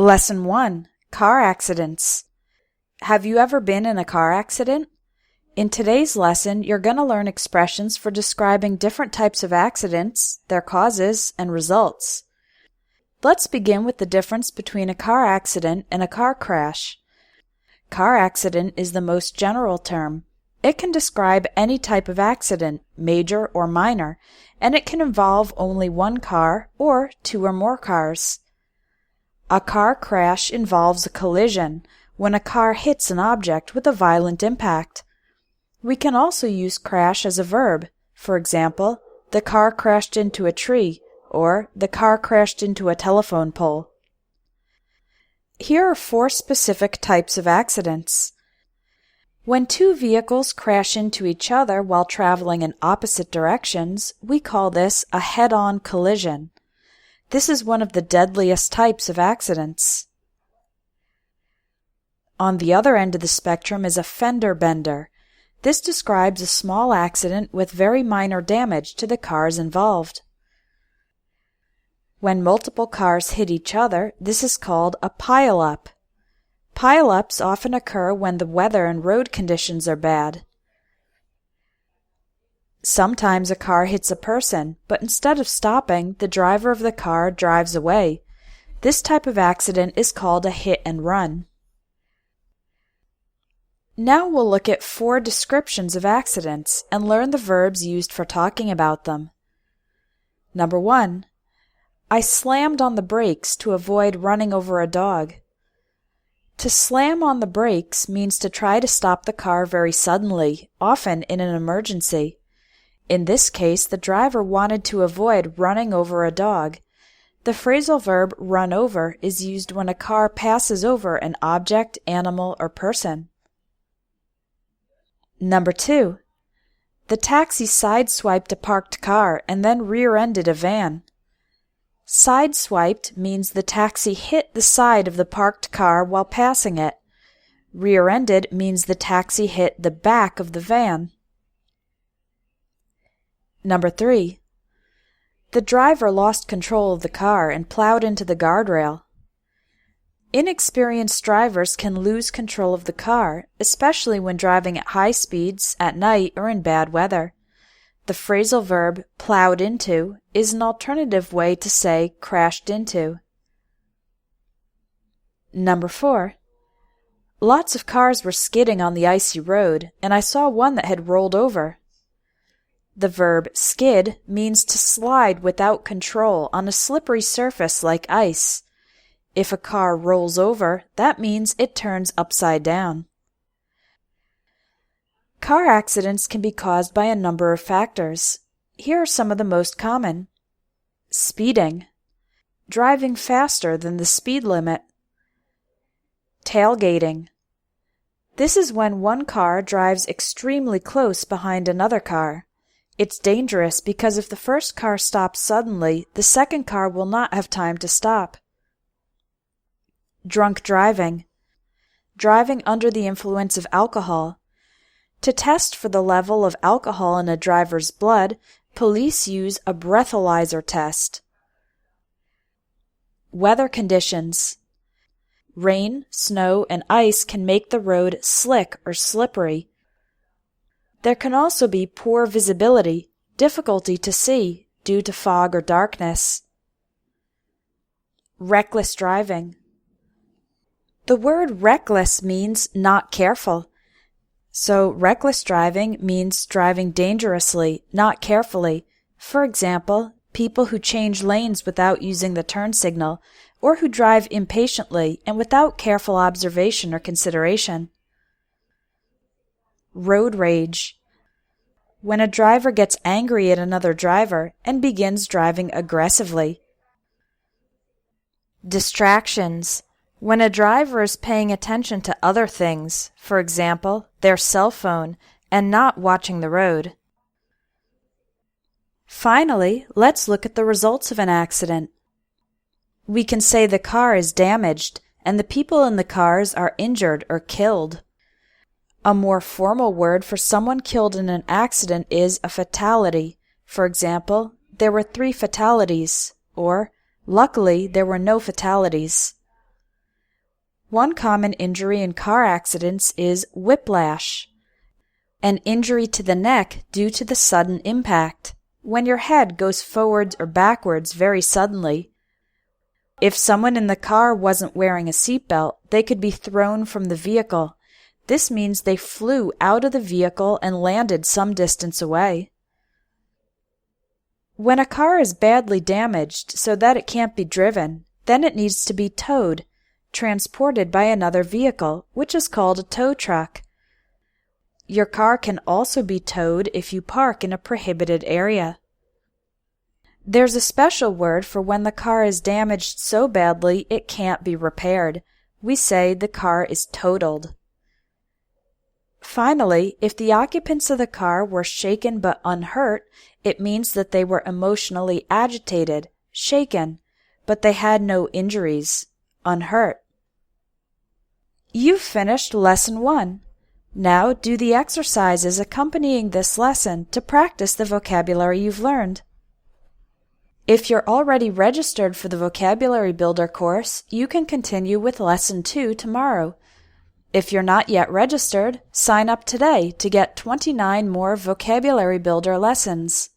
Lesson 1. Car Accidents. Have you ever been in a car accident? In today's lesson, you're going to learn expressions for describing different types of accidents, their causes, and results. Let's begin with the difference between a car accident and a car crash. Car accident is the most general term. It can describe any type of accident, major or minor, and it can involve only one car or two or more cars. A car crash involves a collision, when a car hits an object with a violent impact. We can also use crash as a verb. For example, the car crashed into a tree, or the car crashed into a telephone pole. Here are 4 specific types of accidents. When two vehicles crash into each other while traveling in opposite directions, we call this a head-on collision. This is one of the deadliest types of accidents. On the other end of the spectrum is a fender bender. This describes a small accident with very minor damage to the cars involved. When multiple cars hit each other, this is called a pile-up. Pile-ups often occur when the weather and road conditions are bad. Sometimes a car hits a person, but instead of stopping, the driver of the car drives away. This type of accident is called a hit and run. Now we'll look at 4 descriptions of accidents and learn the verbs used for talking about them. Number 1. I slammed on the brakes to avoid running over a dog. To slam on the brakes means to try to stop the car very suddenly, often in an emergency. In this case, the driver wanted to avoid running over a dog. The phrasal verb run over is used when a car passes over an object, animal, or person. Number 2. The taxi sideswiped a parked car and then rear-ended a van. Sideswiped means the taxi hit the side of the parked car while passing it. Rear-ended means the taxi hit the back of the van. Number 3. The driver lost control of the car and plowed into the guardrail. Inexperienced drivers can lose control of the car, especially when driving at high speeds, at night, or in bad weather. The phrasal verb plowed into is an alternative way to say crashed into. Number 4. Lots of cars were skidding on the icy road, and I saw one that had rolled over. The verb skid means to slide without control on a slippery surface like ice. If a car rolls over, that means it turns upside down. Car accidents can be caused by a number of factors. Here are some of the most common. Speeding, driving faster than the speed limit. Tailgating. This is when one car drives extremely close behind another car. It's dangerous because if the first car stops suddenly, the second car will not have time to stop. Drunk driving. Driving under the influence of alcohol. To test for the level of alcohol in a driver's blood, police use a breathalyzer test. Weather conditions. Rain, snow, and ice can make the road slick or slippery. There can also be poor visibility, difficulty to see due to fog or darkness. Reckless driving. The word reckless means not careful. So reckless driving means driving dangerously, not carefully. For example, people who change lanes without using the turn signal, or who drive impatiently and without careful observation or consideration. Road rage. When a driver gets angry at another driver and begins driving aggressively. Distractions. When a driver is paying attention to other things, for example, their cell phone, and not watching the road. Finally, let's look at the results of an accident. We can say the car is damaged and the people in the cars are injured or killed. A more formal word for someone killed in an accident is a fatality. For example, there were 3 fatalities, or luckily there were no fatalities. One common injury in car accidents is whiplash, an injury to the neck due to the sudden impact, when your head goes forwards or backwards very suddenly. If someone in the car wasn't wearing a seatbelt, they could be thrown from the vehicle. This means they flew out of the vehicle and landed some distance away. When a car is badly damaged so that it can't be driven, then it needs to be towed, transported by another vehicle, which is called a tow truck. Your car can also be towed if you park in a prohibited area. There's a special word for when the car is damaged so badly it can't be repaired. We say the car is totaled. Finally, if the occupants of the car were shaken but unhurt, it means that they were emotionally agitated, shaken, but they had no injuries, unhurt. You've finished Lesson 1. Now do the exercises accompanying this lesson to practice the vocabulary you've learned. If you're already registered for the Vocabulary Builder course, you can continue with Lesson 2 tomorrow. If you're not yet registered, sign up today to get 29 more Vocabulary Builder lessons.